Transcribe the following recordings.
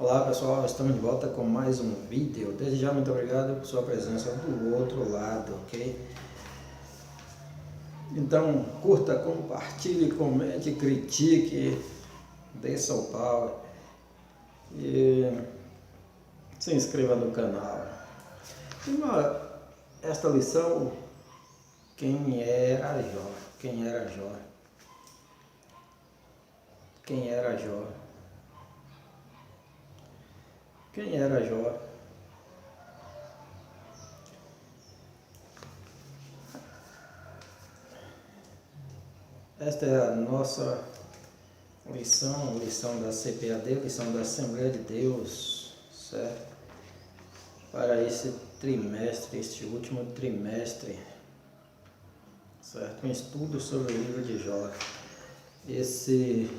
Olá pessoal, estamos de volta com mais um vídeo. Desde já muito obrigado por sua presença do outro lado, ok? Então curta, compartilhe, comente, critique, dê seu pau e se inscreva no canal. Esta lição, quem era Jó? Quem era Jó? Quem era Jó? Quem era Jó? Esta é a nossa lição da CPAD, lição da Assembleia de Deus, certo? Para esse trimestre, este último trimestre, certo? Um estudo sobre o livro de Jó. Esse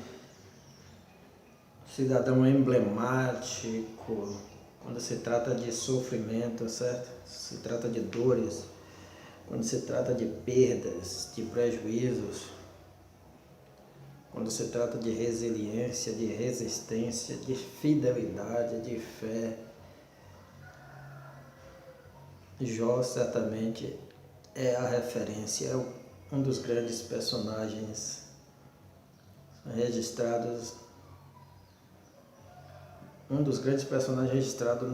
cidadão emblemático, quando se trata de sofrimento, certo? Se trata de dores, quando se trata de perdas, de prejuízos, quando se trata de resiliência, de resistência, de fidelidade, de fé, Jó certamente é a referência, é um dos grandes personagens registrados,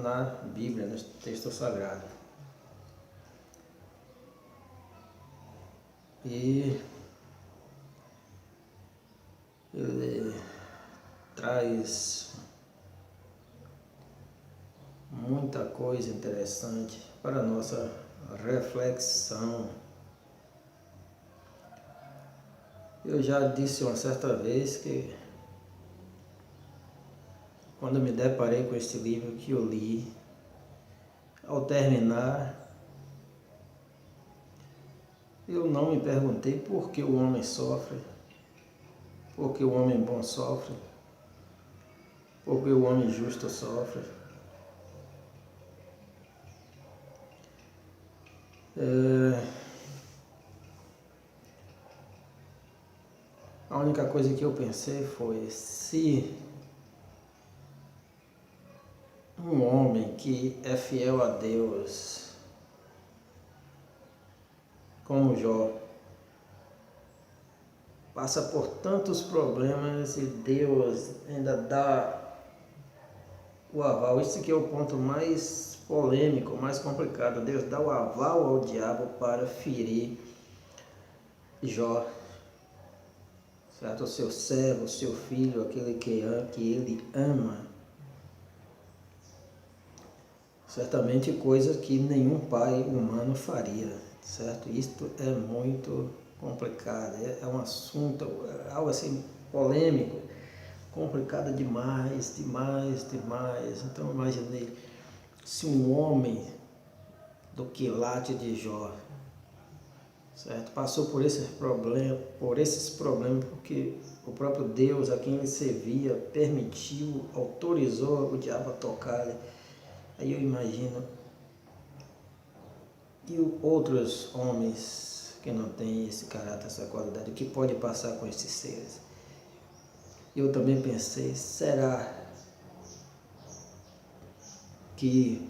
na Bíblia, no texto sagrado. E ele traz muita coisa interessante para a nossa reflexão. Eu já disse uma certa vez que quando me deparei com este livro que eu li, ao terminar, eu não me perguntei por que o homem sofre, por que o homem bom sofre, por que o homem justo sofre. A única coisa que eu pensei foi, se um homem que é fiel a Deus, como Jó, passa por tantos problemas e Deus ainda dá o aval. Esse que é o ponto mais polêmico, mais complicado. Deus dá o aval ao diabo para ferir Jó, certo? O seu servo, o seu filho, aquele que ele ama. Certamente coisas que nenhum pai humano faria, certo? Isto é muito complicado, é um assunto, algo assim polêmico, complicado demais. Então imaginei, se um homem do quilate de Jó, certo? Passou por esses problemas, porque o próprio Deus a quem ele servia permitiu, autorizou o diabo a tocar-lhe. Aí eu imagino, e outros homens que não têm esse caráter, essa qualidade, o que pode passar com esses seres? Eu também pensei, será que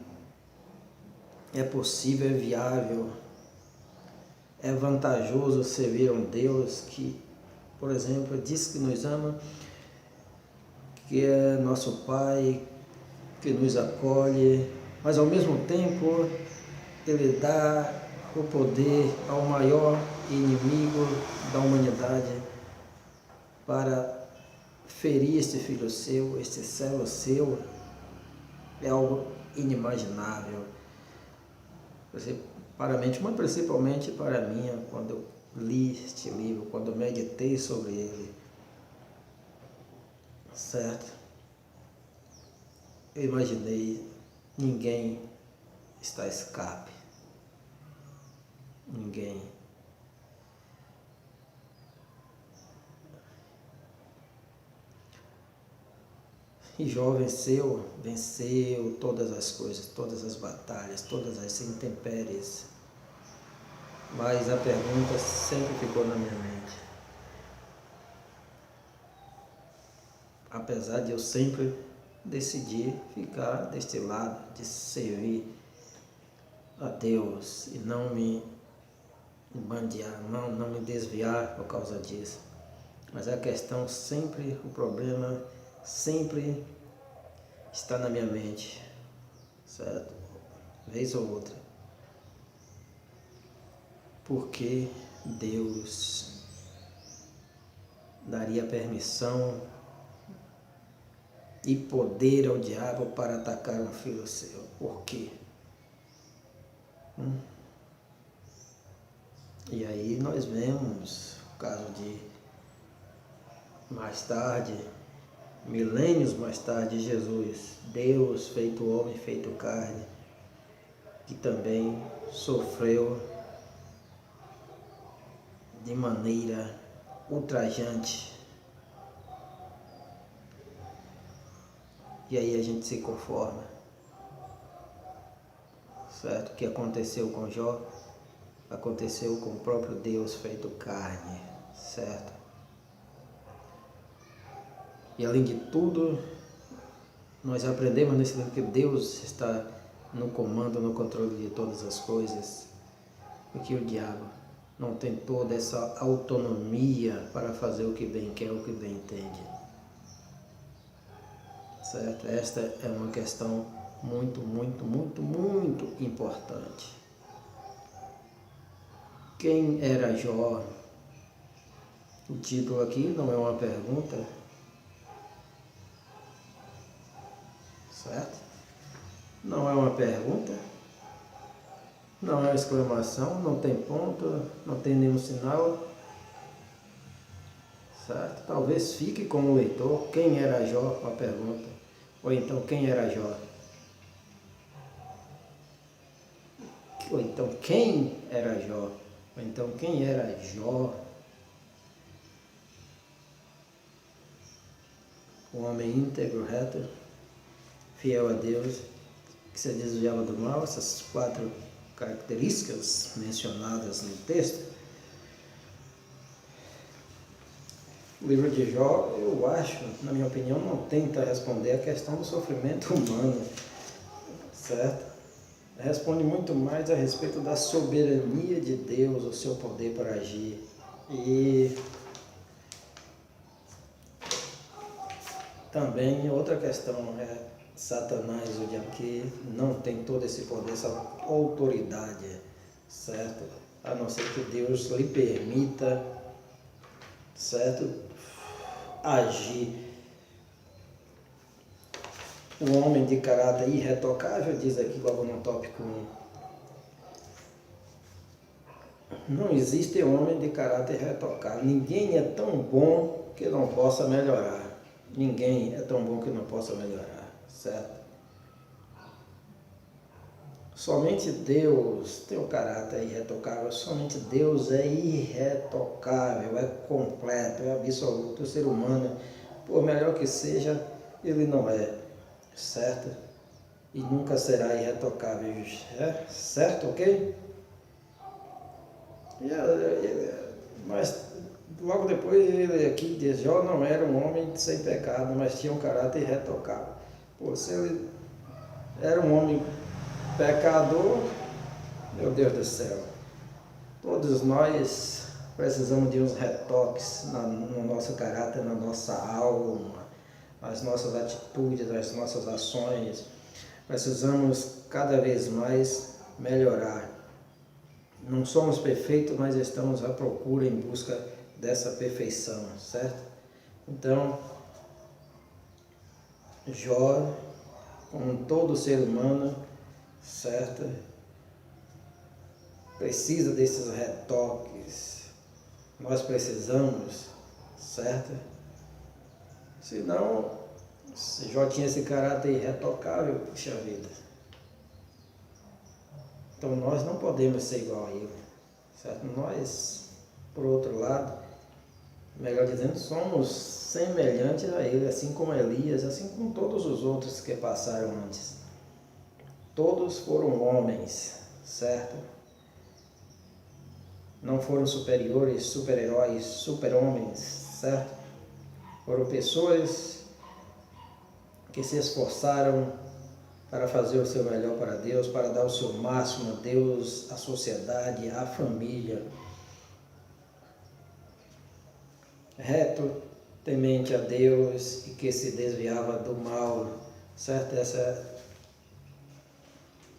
é possível, é viável, é vantajoso servir a um Deus que, por exemplo, diz que nos ama, que é nosso Pai, que nos acolhe, mas ao mesmo tempo ele dá o poder ao maior inimigo da humanidade para ferir este filho seu, este servo seu? É algo inimaginável para a mente, mas principalmente para mim, quando eu li este livro, quando eu meditei sobre ele, certo? Eu imaginei, ninguém está a escape, ninguém. E Jó venceu todas as coisas, todas as batalhas, todas as intempéries. Mas a pergunta sempre ficou na minha mente. Apesar de eu sempre decidi ficar deste lado, de servir a Deus e não me bandear, não me desviar por causa disso. Mas a questão sempre, o problema sempre está na minha mente, certo? Vez ou outra. Porque Deus daria permissão e poder ao diabo para atacar um filho seu? Por quê? E aí nós vemos o caso de mais tarde, milênios mais tarde, Jesus, Deus feito homem, feito carne, que também sofreu de maneira ultrajante. E aí a gente se conforma, certo? O que aconteceu com Jó, aconteceu com o próprio Deus feito carne, certo? E além de tudo, nós aprendemos nesse livro que Deus está no comando, no controle de todas as coisas, porque o diabo não tem toda essa autonomia para fazer o que bem quer, o que bem entende. Certo? Esta é uma questão muito, muito, muito, muito importante. Quem era Jó? O título aqui não é uma pergunta, certo? Não é uma pergunta, não é uma exclamação, não tem ponto, não tem nenhum sinal, certo? Talvez fique como leitor, quem era Jó? Uma pergunta. Ou então, quem era Jó? Ou então, quem era Jó? Ou então, quem era Jó? Um homem íntegro, reto, fiel a Deus, que se desviava do mal, essas 4 características mencionadas no texto. O livro de Jó, eu acho, na minha opinião, não tenta responder a questão do sofrimento humano, certo? Responde muito mais a respeito da soberania de Deus, o seu poder para agir. E também outra questão é Satanás, o diabo, que não tem todo esse poder, essa autoridade, certo? A não ser que Deus lhe permita, certo? Agir. O homem de caráter irretocável, diz aqui logo no tópico 1. Não existe homem de caráter irretocável. Ninguém é tão bom que não possa melhorar. Ninguém é tão bom que não possa melhorar, certo? Somente Deus tem o caráter irretocável, somente Deus é irretocável, é completo, é absoluto. O ser humano, por melhor que seja, ele não é, certo? E nunca será irretocável, certo? Ok? Mas logo depois ele aqui diz, Jó não era um homem sem pecado, mas tinha um caráter irretocável. Pô, se ele era um homem pecador, meu Deus do céu, todos nós precisamos de uns retoques no nosso caráter, na nossa alma, nas nossas atitudes, nas nossas ações. Precisamos cada vez mais melhorar. Não somos perfeitos, mas estamos à procura, em busca dessa perfeição, certo? Então, Jó, como todo ser humano, certo? Precisa desses retoques. Nós precisamos, certo? Senão, se Jó tinha esse caráter irretocável, puxa vida. Então nós não podemos ser igual a ele, certo? Nós, por outro lado, melhor dizendo, somos semelhantes a ele, assim como Elias, assim como todos os outros que passaram antes. Todos foram homens, certo? Não foram superiores, super-heróis, super-homens, certo? Foram pessoas que se esforçaram para fazer o seu melhor para Deus, para dar o seu máximo a Deus, à sociedade, à família. Reto, temente a Deus e que se desviava do mal, certo? Essa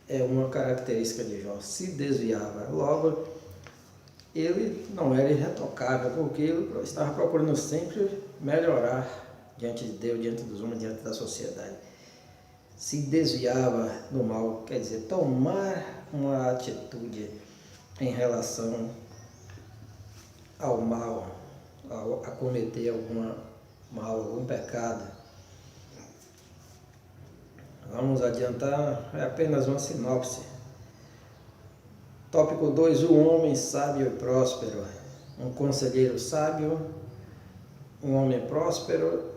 é uma característica de Jó, se desviava. Logo, ele não era irretocável, porque ele estava procurando sempre melhorar diante de Deus, diante dos homens, diante da sociedade. Se desviava do mal, quer dizer, tomar uma atitude em relação ao mal, a cometer algum mal, algum pecado. Vamos adiantar, é apenas uma sinopse. Tópico 2, o homem sábio e próspero. Um conselheiro sábio, um homem próspero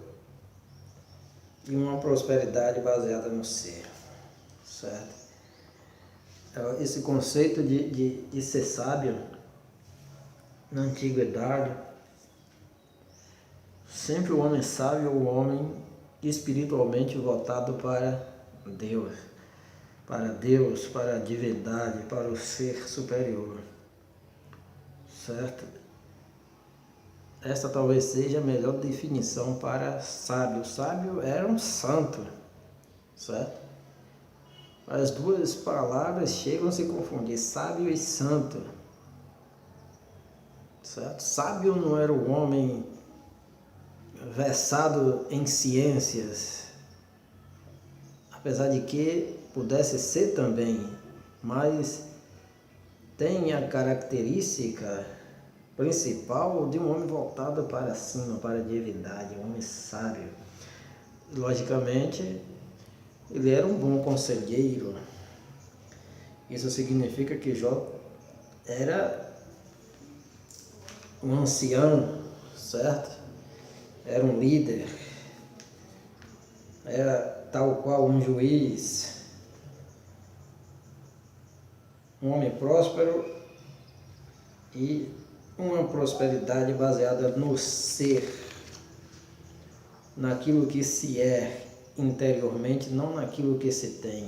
e uma prosperidade baseada no ser, certo? Esse conceito de ser sábio, na antiguidade, sempre o homem sábio é o homem espiritualmente voltado para Deus, para a divindade, para o ser superior, certo? Esta talvez seja a melhor definição para sábio. Sábio era um santo, certo? As duas palavras chegam a se confundir, sábio e santo, certo? Sábio não era o homem versado em ciências, apesar de que pudesse ser também, mas tem a característica principal de um homem voltado para cima, para a divindade, um homem sábio. Logicamente, ele era um bom conselheiro. Isso significa que Jó era um ancião, certo? Era um líder, era tal qual um juiz, um homem próspero e uma prosperidade baseada no ser, naquilo que se é interiormente, não naquilo que se tem,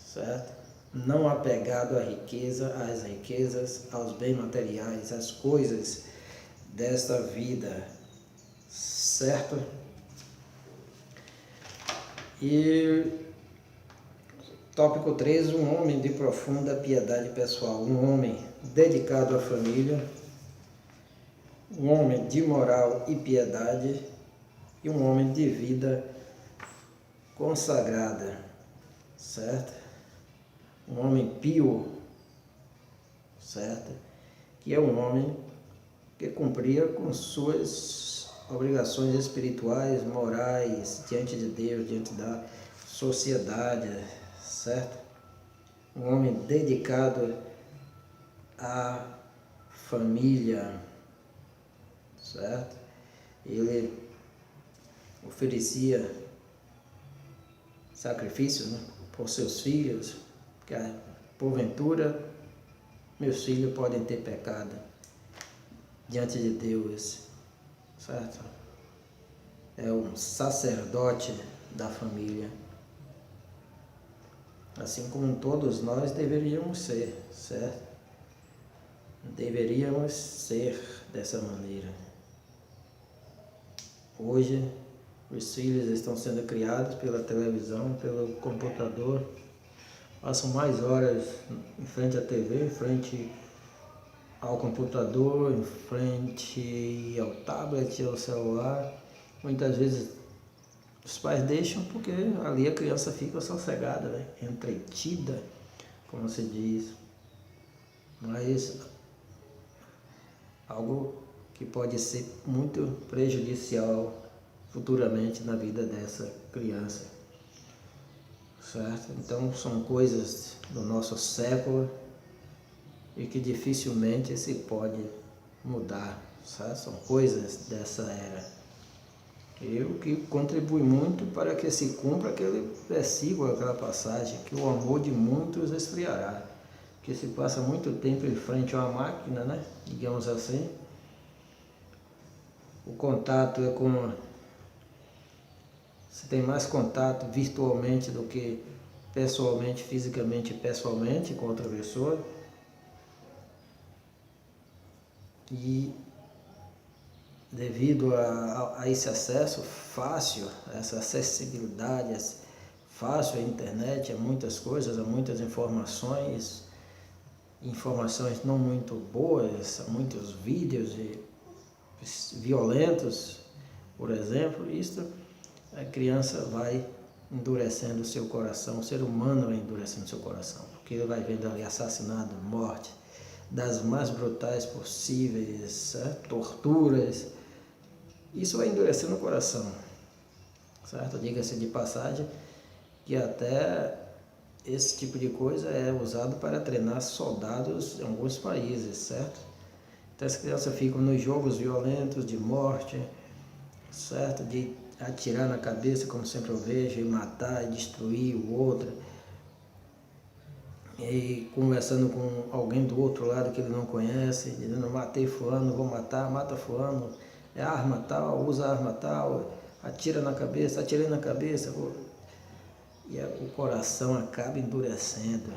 certo? Não apegado à riqueza, às riquezas, aos bens materiais, às coisas desta vida, certo? E tópico 3, um homem de profunda piedade pessoal, um homem dedicado à família, um homem de moral e piedade e um homem de vida consagrada, certo? Um homem pio, certo? Que é um homem que cumpria com suas obrigações espirituais, morais, diante de Deus, diante da sociedade, certo? Um homem dedicado à família, certo? Ele oferecia sacrifícios, né, por seus filhos, que porventura meus filhos podem ter pecado diante de Deus, certo? É um sacerdote da família, assim como todos nós deveríamos ser, certo? Deveríamos ser dessa maneira. Hoje, os filhos estão sendo criados pela televisão, pelo computador, passam mais horas em frente à TV, em frente ao computador, em frente ao tablet, ao celular. Muitas vezes os pais deixam porque ali a criança fica sossegada, né? Entretida, como se diz. Mas algo que pode ser muito prejudicial futuramente na vida dessa criança, certo? Então são coisas do nosso século e que dificilmente se pode mudar, certo? São coisas dessa era. E o que contribui muito para que se cumpra aquele versículo, aquela passagem, que o amor de muitos esfriará. Que se passa muito tempo em frente a uma máquina, né? Digamos assim. O contato é com Você tem mais contato virtualmente do que pessoalmente, fisicamente e pessoalmente com outra pessoa. E devido a esse acesso fácil, essa acessibilidade fácil à internet, a muitas coisas, a muitas informações não muito boas, a muitos vídeos violentos, por exemplo, isso a criança vai endurecendo o seu coração, o ser humano vai endurecendo o seu coração, porque ele vai vendo ali assassinato, morte, das mais brutais possíveis, torturas. Isso vai endurecendo o coração, certo? Diga-se de passagem que até esse tipo de coisa é usado para treinar soldados em alguns países, certo? Então as crianças ficam nos jogos violentos de morte, certo? De atirar na cabeça, como sempre eu vejo, e matar e destruir o outro, e conversando com alguém do outro lado que ele não conhece, dizendo: matei fulano, vou matar, mata fulano, é arma tal, usa arma tal, atira na cabeça, atirei na cabeça, e o coração acaba endurecendo,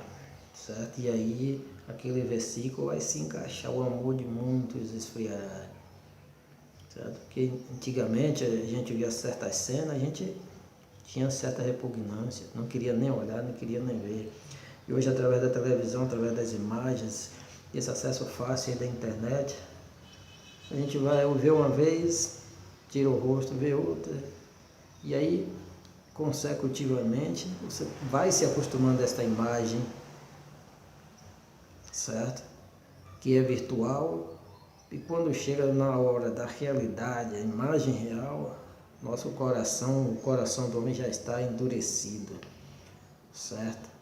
certo? E aí aquele versículo vai se encaixar: o amor de muitos esfriará, certo? Porque antigamente a gente via certas cenas, a gente tinha certa repugnância, não queria nem olhar, não queria nem ver. E hoje, através da televisão, através das imagens, esse acesso fácil da internet, a gente vai ver uma vez, tira o rosto, vê outra, e aí consecutivamente você vai se acostumando a esta imagem, certo? Que é virtual, e quando chega na hora da realidade, a imagem real, nosso coração, o coração do homem já está endurecido, certo?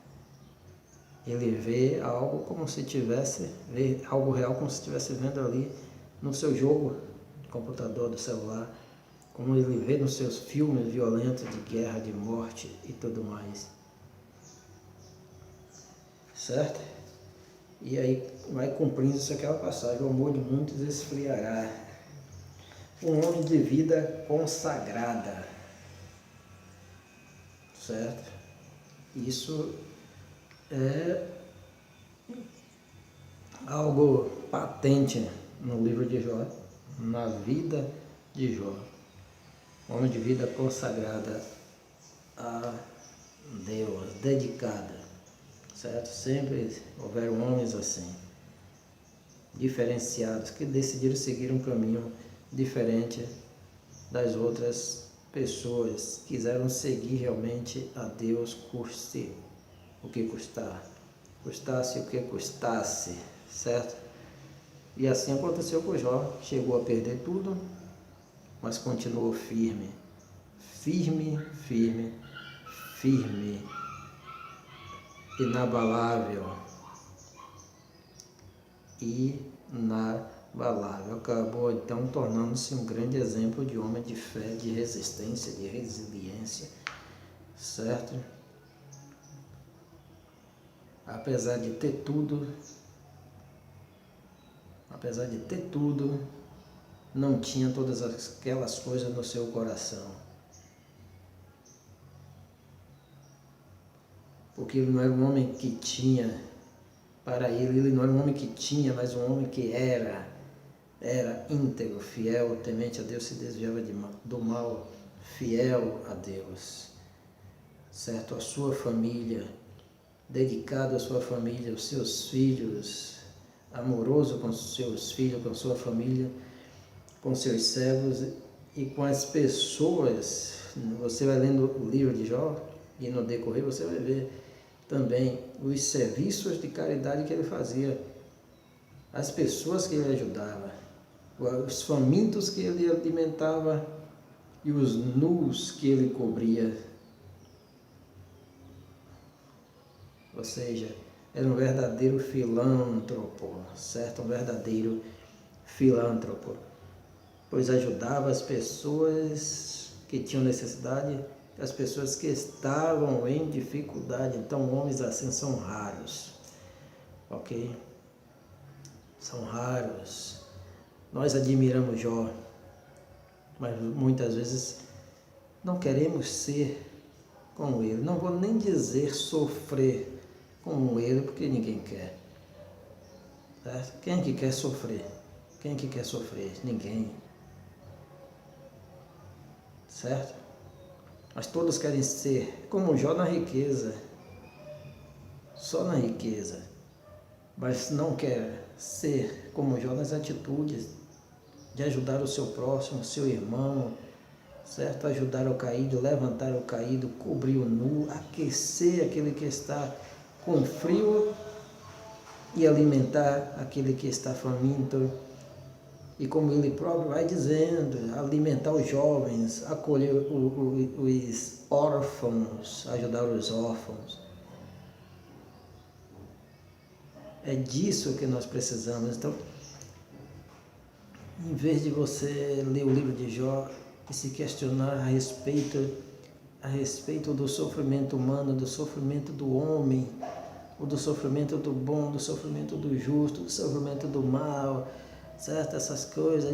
Ele vê algo como se tivesse, vê algo real como se estivesse vendo ali no seu jogo de computador, do celular, como ele vê nos seus filmes violentos de guerra, de morte e tudo mais, certo? E aí vai cumprindo-se aquela passagem: o amor de muitos esfriará. Um homem de vida consagrada, certo? Isso é algo patente no livro de Jó, na vida de Jó. Um homem de vida consagrada a Deus, dedicada, certo? Sempre houveram homens assim, diferenciados, que decidiram seguir um caminho diferente das outras pessoas, quiseram seguir realmente a Deus, custe o que custar, custasse o que custasse, certo? E assim aconteceu com Jó, chegou a perder tudo, mas continuou firme, firme, firme, firme, inabalável, inabalável. Acabou então tornando-se um grande exemplo de homem de fé, de resistência, de resiliência, certo? Apesar de ter tudo, não tinha todas aquelas coisas no seu coração. Porque ele não era um homem que tinha, para ele não era um homem que tinha, mas um homem que era íntegro, fiel, temente a Deus, se desviava do mal, fiel a Deus, certo? A sua família, dedicado à sua família, aos seus filhos, amoroso com os seus filhos, com sua família, com seus servos e com as pessoas. Você vai lendo o livro de Jó e no decorrer você vai ver também os serviços de caridade que ele fazia, as pessoas que ele ajudava, os famintos que ele alimentava e os nus que ele cobria. Ou seja, era um verdadeiro filântropo, certo? Um verdadeiro filântropo, pois ajudava as pessoas que tinham necessidade, as pessoas que estavam em dificuldade. Então, homens assim são raros, ok? São raros. Nós admiramos Jó, mas muitas vezes não queremos ser como ele. Não vou nem dizer sofrer como ele, porque ninguém quer. Certo? Quem é que quer sofrer? Quem é que quer sofrer? Ninguém. Certo? Mas todos querem ser como Jó na riqueza. Só na riqueza. Mas não quer ser como Jó nas atitudes de ajudar o seu próximo, o seu irmão, certo? Ajudar o caído, levantar o caído, cobrir o nu, aquecer aquele que está com frio e alimentar aquele que está faminto. E como ele próprio vai dizendo, alimentar os jovens, acolher os órfãos, ajudar os órfãos. É disso que nós precisamos. Então, em vez de você ler o livro de Jó e se questionar a respeito do sofrimento humano, do sofrimento do homem, ou do sofrimento do bom, do sofrimento do justo, do sofrimento do mal, certo? Essas coisas,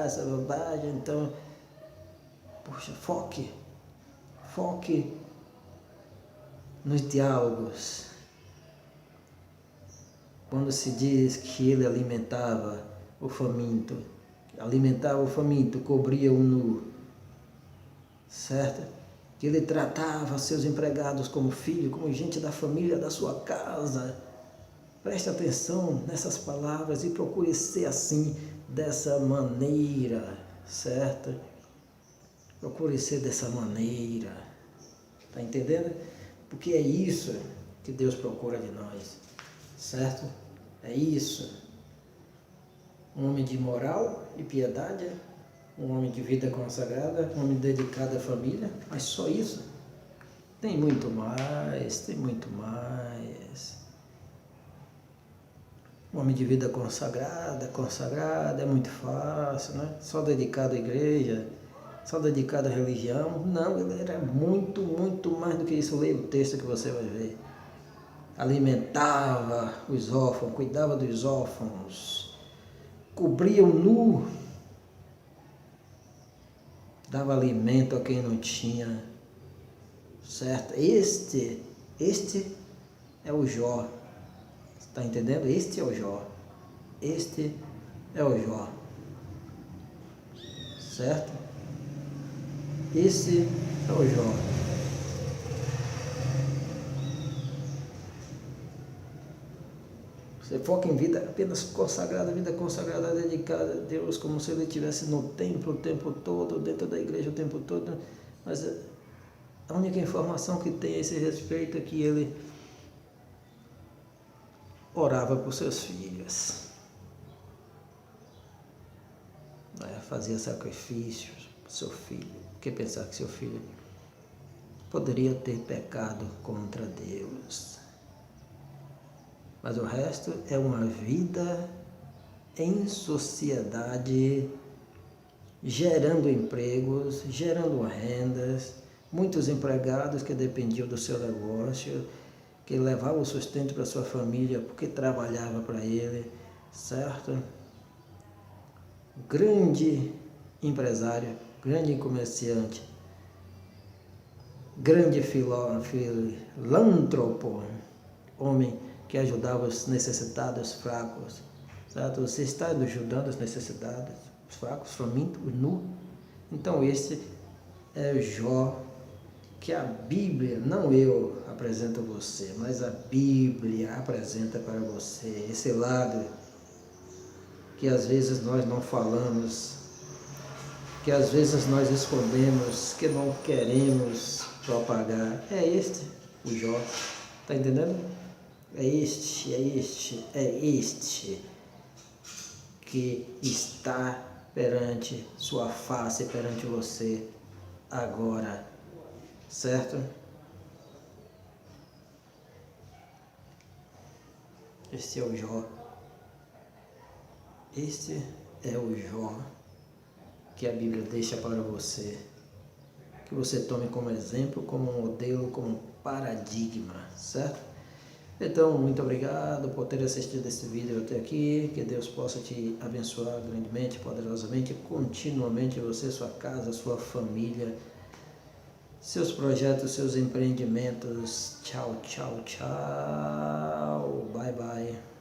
essa bobagem. Então, poxa, foque nos diálogos. Quando se diz que ele alimentava o faminto, cobria o nu, certo? Que ele tratava seus empregados como filho, como gente da família da sua casa. Preste atenção nessas palavras e procure ser assim, dessa maneira, certo? Procure ser dessa maneira, tá entendendo? Porque é isso que Deus procura de nós, certo? É isso. Um homem de moral e piedade, um homem de vida consagrada, um homem dedicado à família, mas só isso? Tem muito mais. Um homem de vida consagrada é muito fácil, né? Só dedicado à igreja, só dedicado à religião. Não, ele era muito mais do que isso. Leia o texto que você vai ver. Alimentava os órfãos, cuidava dos órfãos, cobria o nu, dava alimento a quem não tinha, certo? Este é o Jó, está entendendo? Este é o Jó, certo? Esse é o Jó. Você foca em vida apenas consagrada, vida consagrada, dedicada a Deus, como se ele estivesse no templo o tempo todo, dentro da igreja o tempo todo. Mas a única informação que tem a esse respeito é que ele orava por seus filhos. Fazia sacrifícios para seu filho. Por que pensar que seu filho poderia ter pecado contra Deus? Mas o resto é uma vida em sociedade, gerando empregos, gerando rendas, muitos empregados que dependiam do seu negócio, que levavam o sustento para sua família porque trabalhava para ele, certo? Grande empresário, grande comerciante, grande filântropo, homem que ajudava os necessitados, fracos, certo? Você está ajudando os necessitados, os fracos, famintos, os nus. Então esse é o Jó que a Bíblia, não eu apresento a você, mas a Bíblia apresenta para você, esse lado que às vezes nós não falamos, que às vezes nós escondemos, que não queremos propagar. É este o Jó, está entendendo? É este que está perante sua face, perante você agora, certo? Este é o Jó. Este é o Jó que a Bíblia deixa para você, que você tome como exemplo, como modelo, como paradigma, certo? Então, muito obrigado por ter assistido esse vídeo até aqui. Que Deus possa te abençoar grandemente, poderosamente, continuamente, você, sua casa, sua família, seus projetos, seus empreendimentos. Tchau, tchau, tchau. Bye, bye.